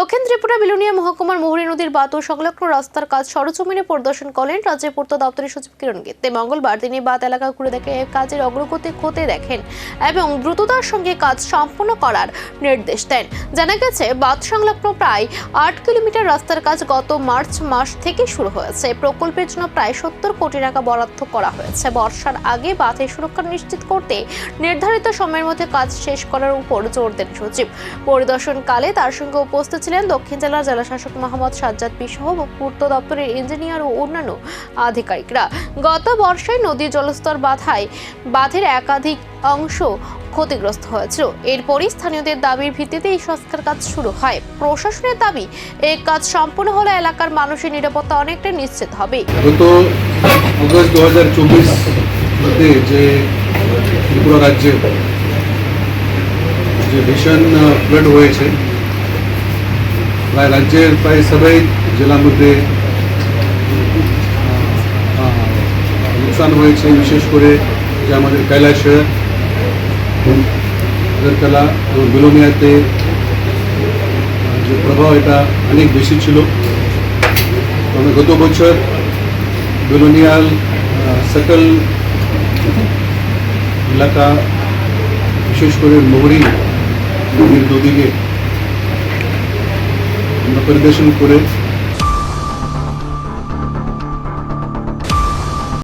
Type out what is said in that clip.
দক্ষিণ ত্রিপুরা বিলোনিয়া মহকুমার মোহরী নদীর বাঁধ ও সংলগ্ন রাস্তার কাজ সরেজমিনে পরিদর্শন করলেন রাজ্যের পূর্ত দপ্তরের সচিব কিরণ গিত্তে। মঙ্গলবার তিনি বাঁধ এলাকা ঘুরে দেখে কাজের অগ্রগতি খতিয়ে দেখেন এবং দ্রুততার সঙ্গে কাজ সম্পন্ন করার নির্দেশ দেন। জানা গেছে, বাঁধ সংলগ্ন প্রায় 8 কিলোমিটার রাস্তার কাজ গত মার্চ মাস থেকে শুরু হয়েছে। প্রকল্পের জন্য প্রায় 70 কোটি টাকা বরাদ্দ করা হয়েছে। বর্ষার আগে বাঁধের সুরক্ষা নিশ্চিত করতে নির্ধারিত সময়ের মধ্যে কাজ শেষ করার উপর জোর দেন সচিব। পরিদর্শনকালে তার সঙ্গে উপস্থিত ছিলেন দক্ষিণ জেলার জেলাশাসক মোহাম্মদ সাজ্জাদ পি সহ পূর্ত দপ্তরের ইঞ্জিনিয়ার ও অন্যান্য আধিকারিকরা। গত বর্ষায় নদীর জলস্তর বাধায় বাঁধের একাধিক অংশ ক্ষতিগ্রস্ত হয়েছিল। এরপরই স্থানীয়দের দাবির ভিত্তিতে এই সংস্কার কাজ শুরু হয়। প্রশাসনের দাবি, এই কাজ সম্পূর্ণ হলে এলাকার মানুষের নিরাপত্তা অনেকটা নিশ্চিত হবে। গত অগস্ট 2024 মধ্যে যে ত্রিপুরা রাজ্যে যে ভীষণ ফ্লাড হয়েছে, প্রায় রাজ্যের প্রায় সবাই জেলার মধ্যে নুকসান হয়েছে। বিশেষ করে যে আমাদের কৈলাসহর, আগরতলা এবং বিলোনিয়াতে যে প্রভাব এটা অনেক বেশি ছিল। আমরা গত বছর বিলোনিয়াল সকল এলাকা, বিশেষ করে মোহরী নদীর দুদিকে আমরা পরিদর্শন করে